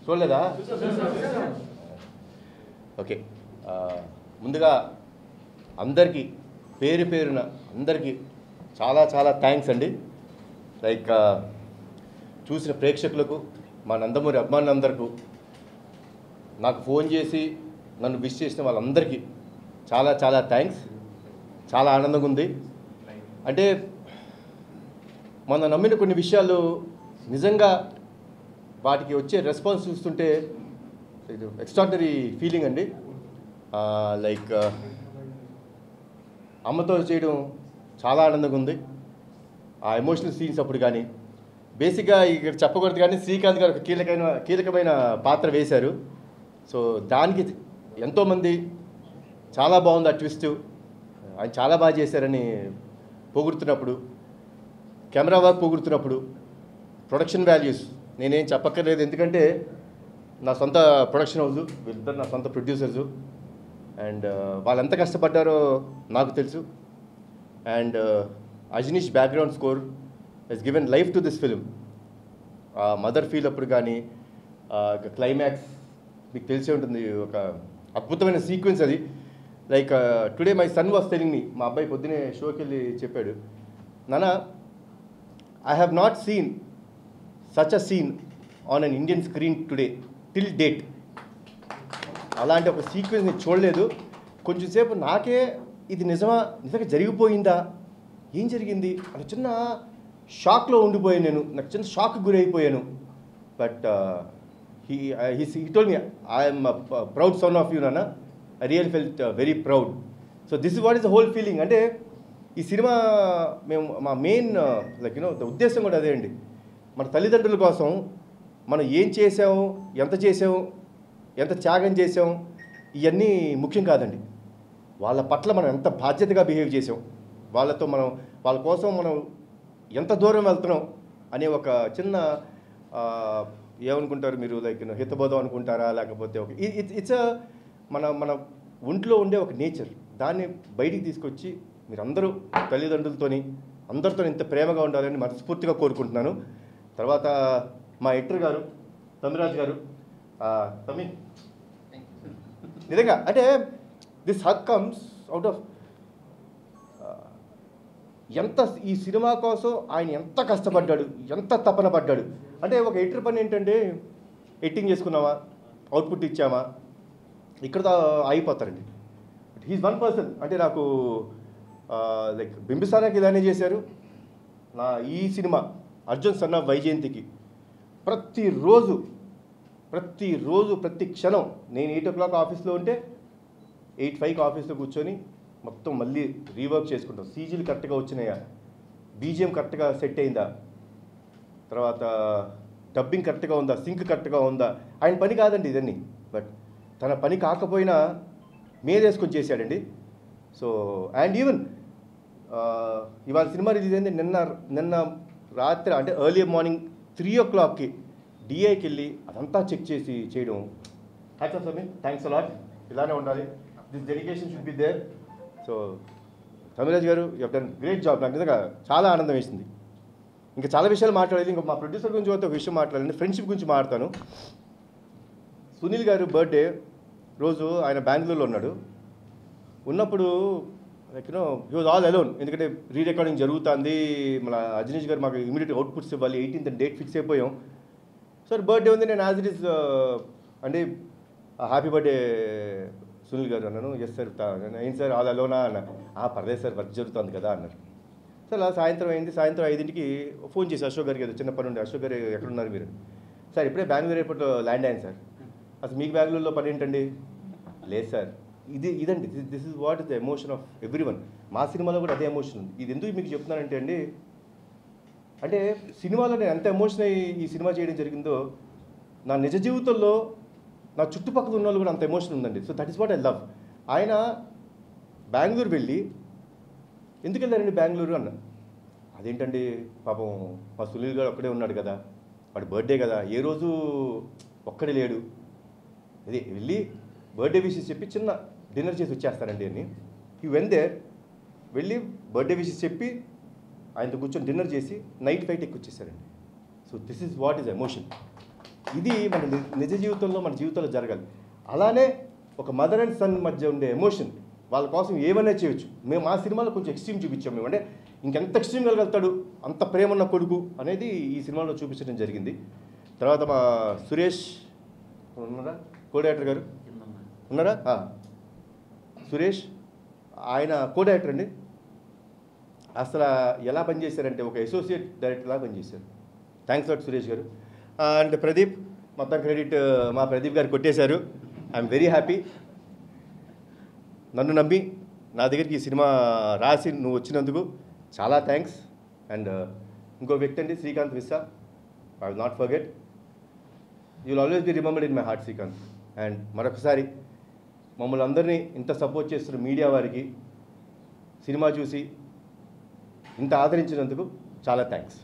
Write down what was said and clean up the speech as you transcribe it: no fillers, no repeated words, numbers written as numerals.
చూడలేదా? ఓకే, ముందుగా అందరికీ పేరు పేరున అందరికీ చాలా చాలా థ్యాంక్స్ అండి. లైక్ చూసిన ప్రేక్షకులకు, మా నందమూరి అభిమానులందరికీ, నాకు ఫోన్ చేసి నన్ను విష్ చేసిన వాళ్ళందరికీ చాలా చాలా థ్యాంక్స్. చాలా ఆనందంగా ఉంది. అంటే మనం నమ్మిన కొన్ని విషయాలు నిజంగా వాటికి వచ్చే రెస్పాన్స్ చూస్తుంటే ఇది ఎక్స్ట్రాడినరీ ఫీలింగ్ అండి. లైక్ అమ్మతో చేయడం చాలా ఆనందంగా ఉంది. ఆ ఎమోషనల్ సీన్స్ అప్పుడు కానీ, బేసిక్గా ఇక్కడ చెప్పకూడదు కానీ శ్రీకాంత్ గారు ఒక కీలకమైన పాత్ర వేశారు. సో దానికి ఎంతోమంది చాలా బాగుంది ఆ ట్విస్ట్, ఆయన చాలా బాగా చేశారని పొగుడుతున్నప్పుడు, కెమెరా వర్క్ పొగుడుతున్నప్పుడు, ప్రొడక్షన్ వాల్యూస్ నేనేం చెప్పక్కర్లేదు, ఎందుకంటే నా సొంత ప్రొడక్షన్ హౌస్, వీళ్ళిద్దరు నా సొంత ప్రొడ్యూసర్సు. అండ్ వాళ్ళు ఎంత కష్టపడ్డారో నాకు తెలుసు. And Ajaneesh background score he's given life to this film. Mother feel అప్పుడు కానీ క్లైమాక్స్ మీకు తెలిసే ఉంటుంది, ఒక అద్భుతమైన సీక్వెన్స్ అది. Like today my son was telling me, మా అబ్బాయి పొద్దునే షోకి వెళ్ళి చెప్పాడు, నాన్న I have not seen such a scene on an Indian screen today till date. అలాంటి ఒక సీక్వెన్స్ నేను చూడలేదు. కొంచెంసేపు నాకే ఇది నిజంగా జరిగిపోయిందా, ఏం జరిగింది అని చిన్న షాక్లో ఉండిపోయాను నేను. నాకు చిన్న షాక్ గురైపోయాను. But he told me, I am a proud son of you, Nana. I really felt very proud. So this is what is the whole feeling. అంటే ఈ సినిమా మేము మా మెయిన్ లైక్ ఉద్దేశం కూడా అదే అండి. మన తల్లిదండ్రుల కోసం మనం ఏం చేసాము, ఎంత చేసాము, ఎంత త్యాగం చేసాం, ఇవన్నీ ముఖ్యం కాదండి. వాళ్ళ పట్ల మనం ఎంత బాధ్యతగా బిహేవ్ చేసాం, వాళ్ళ కోసం మనం ఎంత దూరం వెళ్తున్నాం అనే ఒక చిన్న ఏమనుకుంటారు మీరు, లైక్ హితబోధం అనుకుంటారా, లేకపోతే ఒక ఇట్స్ మన ఒంట్లో ఉండే ఒక నేచర్, దాన్ని బయటికి తీసుకొచ్చి మీరందరూ తల్లిదండ్రులతోని అందరితో ఇంత ప్రేమగా ఉండాలని మనస్ఫూర్తిగా కోరుకుంటున్నాను. తర్వాత మా ఎడిటర్ గారు తమిరాజ్ గారు, తమిళ్ నిజంగా అంటే this hook comes out of ఎంత ఈ సినిమా కోసం ఆయన ఎంత కష్టపడ్డాడు, ఎంత తపన పడ్డాడు. అంటే ఒక ఎడిటర్ పని ఏంటంటే ఎడిటింగ్ చేసుకున్నామా, అవుట్పుట్ ఇచ్చామా, ఇక్కడ అయిపోతారండి. But he's one person. అంటే నాకు లైక్ బింబిసారాకి ఇలానే చేశారు. నా ఈ సినిమా అర్జున్ సన్ ఆఫ్ వైజయంతికి ప్రతిరోజు ప్రతి క్షణం నేను 8 o'clock ఆఫీస్లో ఉంటే 8:05 ఆఫీస్లో కూర్చొని మొత్తం మళ్ళీ రీవర్క్ చేసుకుంటాం. సీజీలు కరెక్ట్గా వచ్చినాయా, బీజిఎం కరెక్ట్గా సెట్ అయిందా, తర్వాత డబ్బింగ్ కరెక్ట్గా ఉందా, సింక్ కరెక్ట్గా ఉందా. ఆయన పని కాదండి ఇదన్నీ, బట్ తన పని కాకపోయినా మీదేసుకొని చేశాడండి. సో అండ్ ఈవెన్ ఇవాళ సినిమా రిలీజ్ అయింది నిన్న రాత్రి, అంటే ఎర్లీ మార్నింగ్ 3 o'clockకి డిఐకి వెళ్ళి అదంతా చెక్ చేసి చేయడం. Hats off Sameer, thanks a lot. ఇలానే ఉండాలి, this dedication should be there. So Tamiraj garu you have done great job. నాకు నిజంగా చాలా ఆనందం వేసింది. ఇంకా చాలా విషయాలు మాట్లాడేది. ఇంకా మా ప్రొడ్యూసర్ గురించి ఒక విషయం మాట్లాడండి, ఫ్రెండ్షిప్ గురించి మాట్లాడతాను. సునీల్ గారు బర్త్డే రోజు ఆయన బెంగళూరులో ఉన్నప్పుడు like he was all alone. ఎందుకంటే రీ రికార్డింగ్ జరుగుతుంది, మన అజనీష్ గారు మాకు ఇమీడియట్ అవుట్పుట్స్ ఇవ్వాలి, 18th డేట్ ఫిక్స్ అయిపోయాం. సార్ బర్త్డే ఉంది, నేను యాజ్ ఇట్ ఈస్ అంటే హ్యాపీ బర్త్డే సునీల్ గారు అన్నాను. ఎస్ సార్, ఏంటి సార్ ఆల్ అలోనా అన్న. పర్లేదు సార్, వర్క్ జరుగుతుంది కదా అన్నారు. సార్ అలా సాయంత్రం అయింది. సాయంత్రం 5ంటికి ఫోన్ చేసి అశోక్ గారికి ఏదో చిన్న పని ఉండే, అశోక్ గారు ఎక్కడున్నారు మీరు? సార్ ఇప్పుడే బెంగళూరు ఎయిర్పోర్ట్లో ల్యాండ్ అయ్యాను సార్. అసలు మీకు బెంగళూరులో పని ఏంటండి? లేదు సార్, ఇదండి this is what is the emotion of every one. మా సినిమాలో కూడా అదే ఎమోషన్ ఉంది. ఇది ఎందుకు మీకు చెప్తున్నానంటే అండి, అంటే సినిమాలో నేను ఎంత ఎమోషన్ అయ్యి ఈ సినిమా చేయడం జరిగిందో, నా నిజ జీవితంలో నా చుట్టుపక్కల ఉన్న వాళ్ళు కూడా అంత ఎమోషన్ ఉందండి. So that is what I love. ఆయన బెంగళూరు వెళ్ళి, ఎందుకు వెళ్ళారండి బెంగళూరు అన్న. అదేంటండి పాపం మా సునీల్ గారు ఒక్కడే ఉన్నాడు కదా, వాడి బర్త్డే కదా, ఏ రోజు ఒక్కడే లేడు, అదే వెళ్ళి బర్త్డే విషెస్ చెప్పి చిన్న డిన్నర్ చేసి వచ్చేస్తారండి అని. ఈ వెళ్ళి బర్త్డే విషెస్ చెప్పి ఆయనతో కూర్చొని డిన్నర్ చేసి నైట్ ఫ్లైట్ ఎక్కి వచ్చేసారండి. So this is what is emotion. ఇది మన నిజ జీవితంలో మన జీవితంలో జరగాలి. అలానే ఒక మదర్ అండ్ సన్ మధ్య ఉండే ఎమోషన్, వాళ్ళ కోసం ఏమైనా చేయొచ్చు. మేము మా సినిమాలో కొంచెం ఎక్స్ట్రీమ్ చూపించాం. మేము అంటే ఇంకెంత ఎక్స్ట్రీమ్ వెళ్ళగలుగుతాడు, అంత ప్రేమ ఉన్న కొడుకు అనేది ఈ సినిమాలో చూపించడం జరిగింది. తర్వాత మా సురేష్ ఉన్నారా, కో డైరెక్టర్ గారు ఉన్నారా? సురేష్ ఆయన కో డైరెక్టర్ అండి. అసలు ఎలా పనిచేశారంటే ఒక అసోసియేట్ డైరెక్టర్లా పనిచేశారు. థ్యాంక్స్ లాట్ సురేష్ గారు. అండ్ ప్రదీప్, మొత్తం క్రెడిట్ మా ప్రదీప్ గారు కొట్టేశారు. I'm very happy. నన్ను నమ్మి నా దగ్గరికి ఈ సినిమా రాసి నువ్వు వచ్చినందుకు చాలా థ్యాంక్స్. అండ్ ఇంకో వ్యక్తి అండి Srikanth Vissa, I will not forget. You will always be remembered in my heart Srikanth. And మరొకసారి మమ్మల్ని అందరినీ ఇంత సపోర్ట్ చేస్తున్న మీడియా వారికి, సినిమా చూసి ఇంత ఆదరించినందుకు చాలా థ్యాంక్స్.